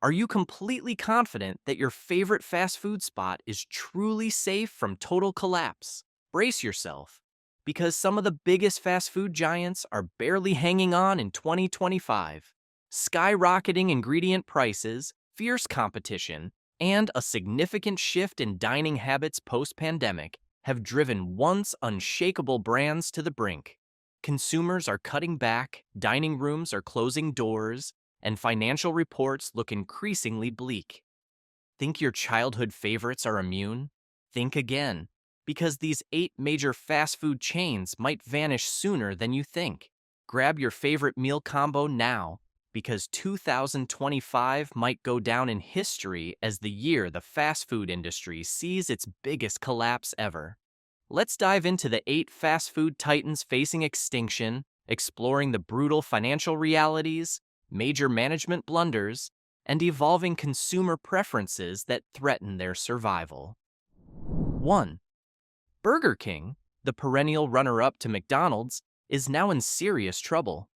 Are you completely confident that your favorite fast food spot is truly safe from total collapse? Brace yourself, because some of the biggest fast food giants are barely hanging on in 2025. Skyrocketing ingredient prices, fierce competition, and a significant shift in dining habits post-pandemic have driven once unshakable brands to the brink. Consumers are cutting back, dining rooms are closing doors, and financial reports look increasingly bleak. Think your childhood favorites are immune? Think again, because these 8 major fast food chains might vanish sooner than you think. Grab your favorite meal combo now, because 2025 might go down in history as the year the fast food industry sees its biggest collapse ever. Let's dive into the 8 fast food titans facing extinction, exploring the brutal financial realities, major management blunders, and evolving consumer preferences that threaten their survival. 1. Burger King, the perennial runner-up to McDonald's, is now in serious trouble.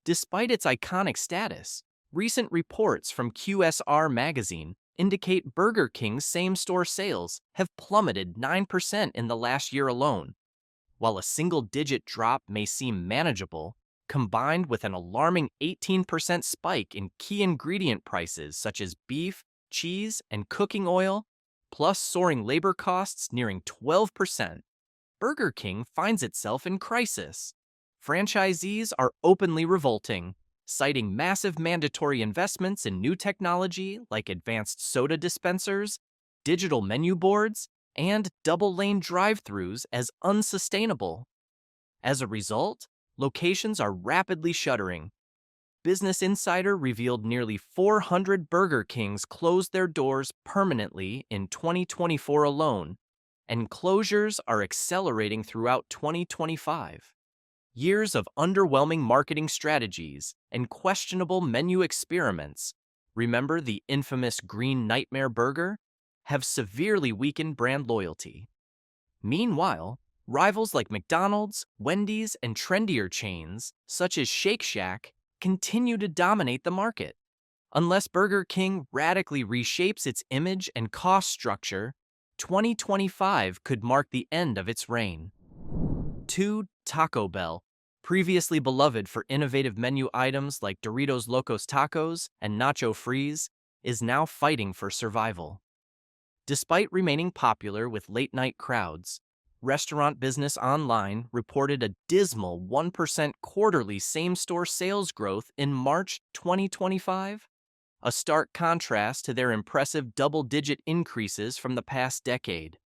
Despite its iconic status, recent reports from QSR magazine indicate Burger King's same-store sales have plummeted 9% in the last year alone. While a single-digit drop may seem manageable, combined with an alarming 18% spike in key ingredient prices such as beef, cheese, and cooking oil, plus soaring labor costs nearing 12%, Burger King finds itself in crisis. Franchisees are openly revolting, citing massive mandatory investments in new technology like advanced soda dispensers, digital menu boards, and double-lane drive-thrus as unsustainable. As a result, locations are rapidly shuttering. Business Insider revealed nearly 400 Burger Kings closed their doors permanently in 2024 alone, and closures are accelerating throughout 2025. Years of underwhelming marketing strategies and questionable menu experiments, remember the infamous Green Nightmare Burger, have severely weakened brand loyalty. Meanwhile, rivals like McDonald's, Wendy's, and trendier chains, such as Shake Shack, continue to dominate the market. Unless Burger King radically reshapes its image and cost structure, 2025 could mark the end of its reign. 2. Taco Bell, previously beloved for innovative menu items like Doritos Locos Tacos and Nacho Freeze, is now fighting for survival. Despite remaining popular with late-night crowds, Restaurant Business Online reported a dismal 1% quarterly same-store sales growth in March 2025, a stark contrast to their impressive double-digit increases from the past decade.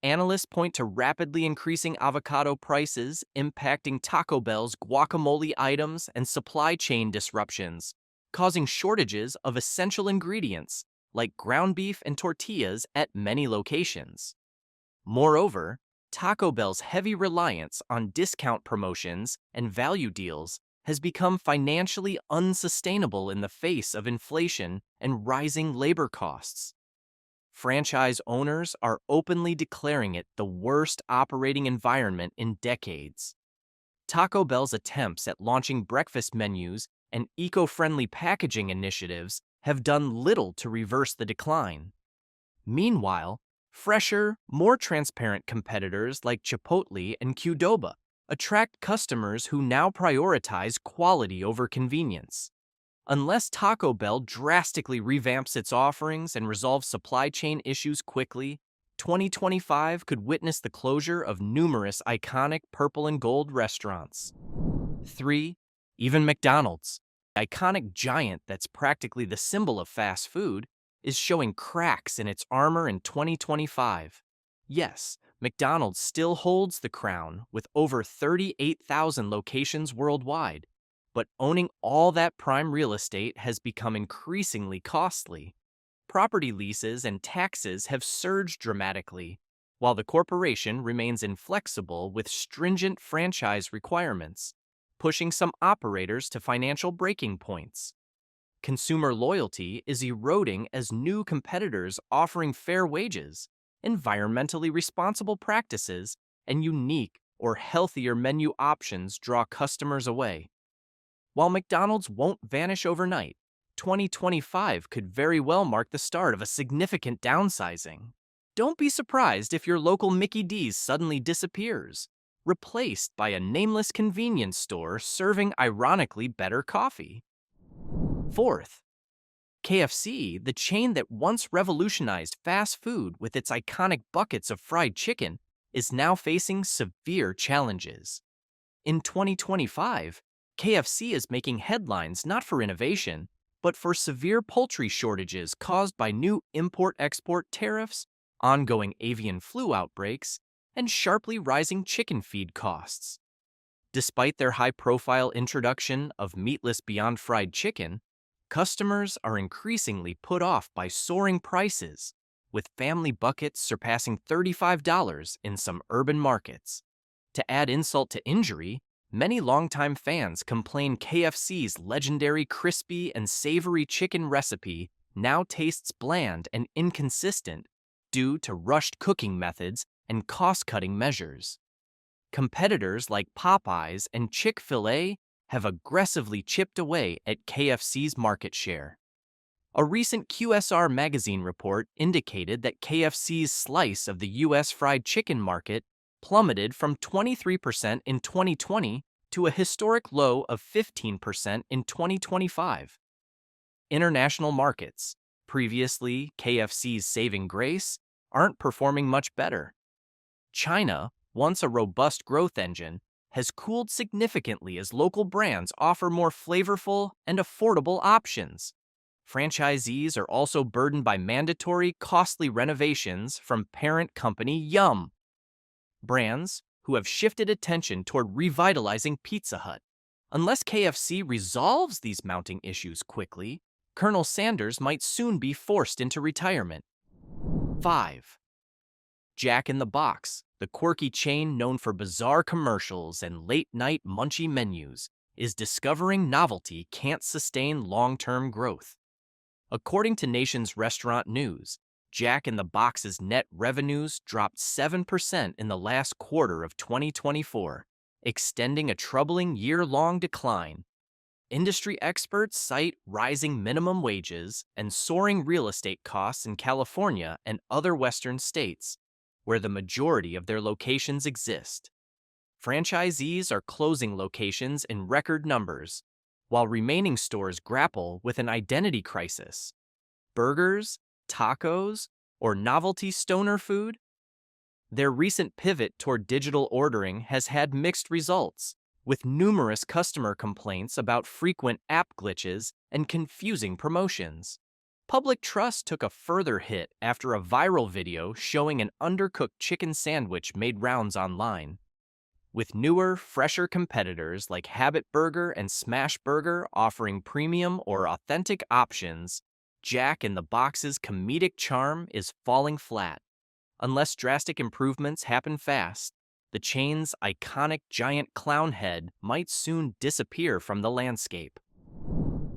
Analysts point to rapidly increasing avocado prices impacting Taco Bell's guacamole items and supply chain disruptions, causing shortages of essential ingredients like ground beef and tortillas at many locations. Moreover, Taco Bell's heavy reliance on discount promotions and value deals has become financially unsustainable in the face of inflation and rising labor costs. Franchise owners are openly declaring it the worst operating environment in decades. Taco Bell's attempts at launching breakfast menus and eco-friendly packaging initiatives have done little to reverse the decline. Meanwhile, fresher, more transparent competitors like Chipotle and Qdoba attract customers who now prioritize quality over convenience. Unless Taco Bell drastically revamps its offerings and resolves supply chain issues quickly, 2025 could witness the closure of numerous iconic purple and gold restaurants. 3. Even McDonald's, the iconic giant that's practically the symbol of fast food, is showing cracks in its armor in 2025. Yes, McDonald's still holds the crown with over 38,000 locations worldwide, but owning all that prime real estate has become increasingly costly. Property leases and taxes have surged dramatically, while the corporation remains inflexible with stringent franchise requirements, pushing some operators to financial breaking points. Consumer loyalty is eroding as new competitors offering fair wages, environmentally responsible practices, and unique or healthier menu options draw customers away. While McDonald's won't vanish overnight, 2025 could very well mark the start of a significant downsizing. Don't be surprised if your local Mickey D's suddenly disappears, replaced by a nameless convenience store serving ironically better coffee. Fourth, KFC, the chain that once revolutionized fast food with its iconic buckets of fried chicken, is now facing severe challenges. In 2025, KFC is making headlines not for innovation, but for severe poultry shortages caused by new import-export tariffs, ongoing avian flu outbreaks, and sharply rising chicken feed costs. Despite their high-profile introduction of meatless Beyond Fried Chicken, customers are increasingly put off by soaring prices, with family buckets surpassing $35 in some urban markets. To add insult to injury, many longtime fans complain KFC's legendary crispy and savory chicken recipe now tastes bland and inconsistent due to rushed cooking methods and cost-cutting measures. Competitors like Popeyes and Chick-fil-A have aggressively chipped away at KFC's market share. A recent QSR magazine report indicated that KFC's slice of the U.S. fried chicken market plummeted from 23% in 2020 to a historic low of 15% in 2025. International markets, previously KFC's saving grace, aren't performing much better. China, once a robust growth engine, has cooled significantly as local brands offer more flavorful and affordable options. Franchisees are also burdened by mandatory, costly renovations from parent company Yum! Brands who have shifted attention toward revitalizing Pizza Hut. Unless KFC resolves these mounting issues quickly, Colonel Sanders might soon be forced into retirement. 5. Jack in the Box, the quirky chain known for bizarre commercials and late-night munchy menus, is discovering novelty can't sustain long-term growth. According to Nation's Restaurant News, Jack in the Box's net revenues dropped 7% in the last quarter of 2024, extending a troubling year-long decline. Industry experts cite rising minimum wages and soaring real estate costs in California and other Western states, where the majority of their locations exist. Franchisees are closing locations in record numbers, while remaining stores grapple with an identity crisis. Burgers, tacos, or novelty stoner food? Their recent pivot toward digital ordering has had mixed results, with numerous customer complaints about frequent app glitches and confusing promotions. Public trust took a further hit after a viral video showing an undercooked chicken sandwich made rounds online. With newer, fresher competitors like Habit Burger and Smash Burger offering premium or authentic options, Jack in the Box's comedic charm is falling flat. Unless drastic improvements happen fast, the chain's iconic giant clown head might soon disappear from the landscape.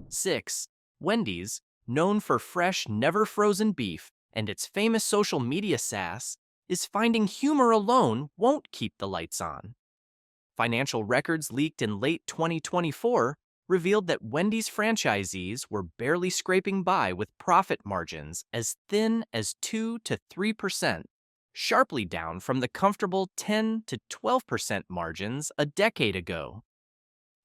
6. Wendy's, known for fresh, never-frozen beef and its famous social media sass, is finding humor alone won't keep the lights on. Financial records leaked in late 2024 revealed that Wendy's franchisees were barely scraping by with profit margins as thin as 2 to 3%, sharply down from the comfortable 10 to 12% margins a decade ago.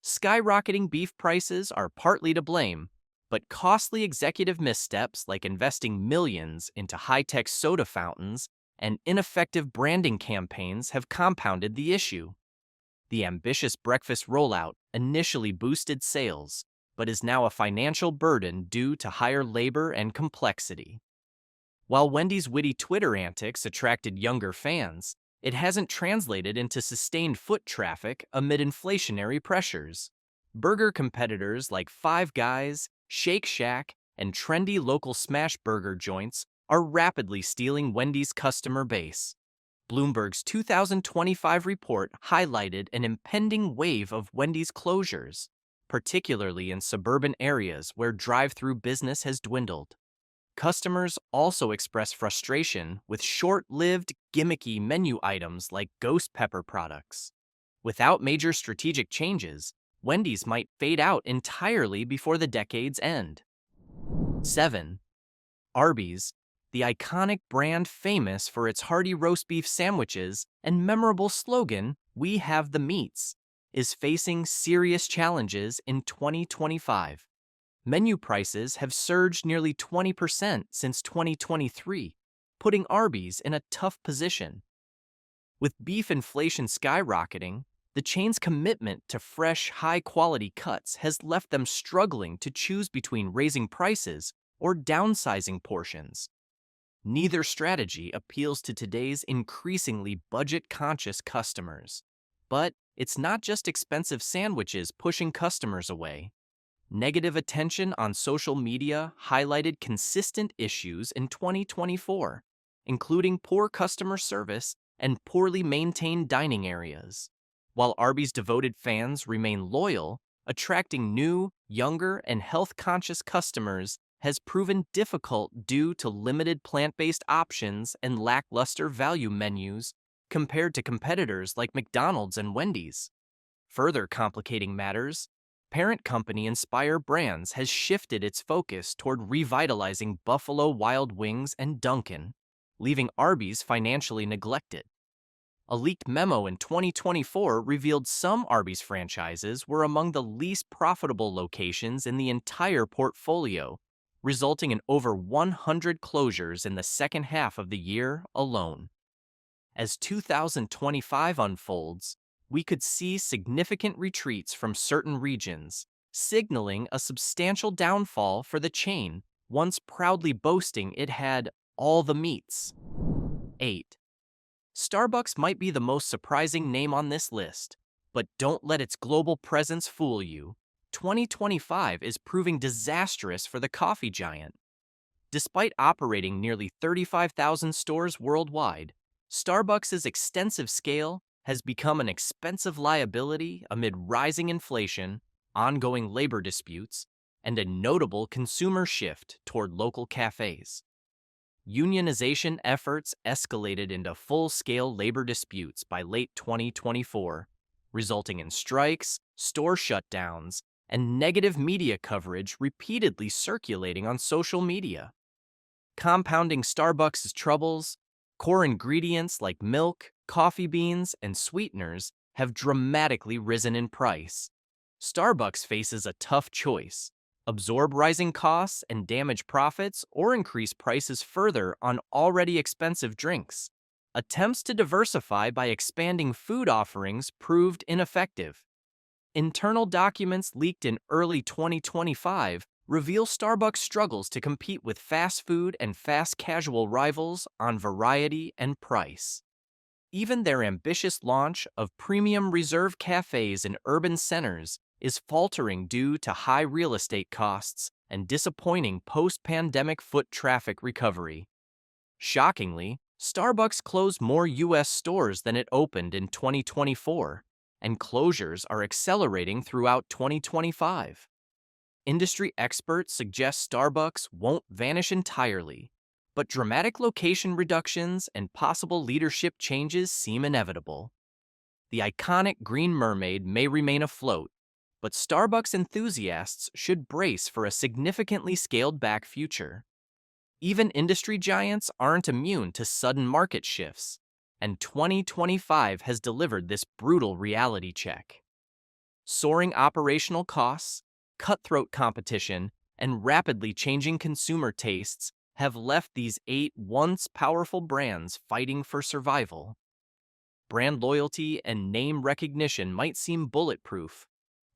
Skyrocketing beef prices are partly to blame, but costly executive missteps like investing millions into high-tech soda fountains and ineffective branding campaigns have compounded the issue. The ambitious breakfast rollout initially boosted sales, but is now a financial burden due to higher labor and complexity. While Wendy's witty Twitter antics attracted younger fans, it hasn't translated into sustained foot traffic amid inflationary pressures. Burger competitors like Five Guys, Shake Shack, and trendy local smash burger joints are rapidly stealing Wendy's customer base. Bloomberg's 2025 report highlighted an impending wave of Wendy's closures, particularly in suburban areas where drive-through business has dwindled. Customers also express frustration with short-lived, gimmicky menu items like ghost pepper products. Without major strategic changes, Wendy's might fade out entirely before the decade's end. 7. Arby's, the iconic brand famous for its hearty roast beef sandwiches and memorable slogan, "We have the meats," is facing serious challenges in 2025. Menu prices have surged nearly 20% since 2023, putting Arby's in a tough position. With beef inflation skyrocketing, the chain's commitment to fresh, high-quality cuts has left them struggling to choose between raising prices or downsizing portions. Neither strategy appeals to today's increasingly budget-conscious customers. But it's not just expensive sandwiches pushing customers away. Negative attention on social media highlighted consistent issues in 2024, including poor customer service and poorly maintained dining areas. While Arby's devoted fans remain loyal, attracting new, younger, and health-conscious customers has proven difficult due to limited plant-based options and lackluster value menus compared to competitors like McDonald's and Wendy's. Further complicating matters, parent company Inspire Brands has shifted its focus toward revitalizing Buffalo Wild Wings and Dunkin', leaving Arby's financially neglected. A leaked memo in 2024 revealed some Arby's franchises were among the least profitable locations in the entire portfolio, resulting in over 100 closures in the second half of the year alone. As 2025 unfolds, we could see significant retreats from certain regions, signaling a substantial downfall for the chain, once proudly boasting it had all the meats. 8. Starbucks might be the most surprising name on this list, but don't let its global presence fool you. 2025 is proving disastrous for the coffee giant. Despite operating nearly 35,000 stores worldwide, Starbucks' extensive scale has become an expensive liability amid rising inflation, ongoing labor disputes, and a notable consumer shift toward local cafes. Unionization efforts escalated into full-scale labor disputes by late 2024, resulting in strikes, store shutdowns, and negative media coverage repeatedly circulating on social media. Compounding Starbucks' troubles, core ingredients like milk, coffee beans, and sweeteners have dramatically risen in price. Starbucks faces a tough choice: absorb rising costs and damage profits, or increase prices further on already expensive drinks. Attempts to diversify by expanding food offerings proved ineffective. Internal documents leaked in early 2025 reveal Starbucks struggles to compete with fast food and fast casual rivals on variety and price. Even their ambitious launch of premium reserve cafes in urban centers is faltering due to high real estate costs and disappointing post-pandemic foot traffic recovery. Shockingly, Starbucks closed more U.S. stores than it opened in 2024, and closures are accelerating throughout 2025. Industry experts suggest Starbucks won't vanish entirely, but dramatic location reductions and possible leadership changes seem inevitable. The iconic Green Mermaid may remain afloat, but Starbucks enthusiasts should brace for a significantly scaled-back future. Even industry giants aren't immune to sudden market shifts, and 2025 has delivered this brutal reality check. Soaring operational costs, cutthroat competition, and rapidly changing consumer tastes have left these 8 once powerful brands fighting for survival. Brand loyalty and name recognition might seem bulletproof,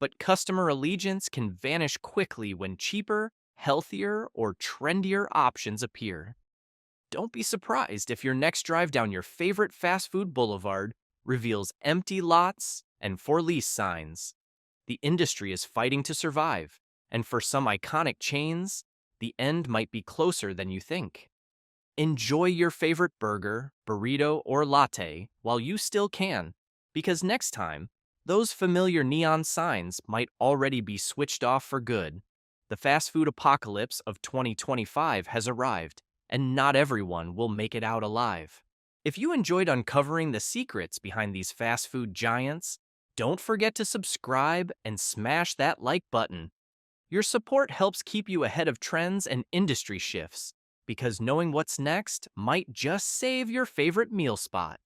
but customer allegiance can vanish quickly when cheaper, healthier, or trendier options appear. Don't be surprised if your next drive down your favorite fast food boulevard reveals empty lots and for lease signs. The industry is fighting to survive, and for some iconic chains, the end might be closer than you think. Enjoy your favorite burger, burrito, or latte while you still can, because next time, those familiar neon signs might already be switched off for good. The fast food apocalypse of 2025 has arrived, and not everyone will make it out alive. If you enjoyed uncovering the secrets behind these fast food giants, don't forget to subscribe and smash that like button. Your support helps keep you ahead of trends and industry shifts, because knowing what's next might just save your favorite meal spot.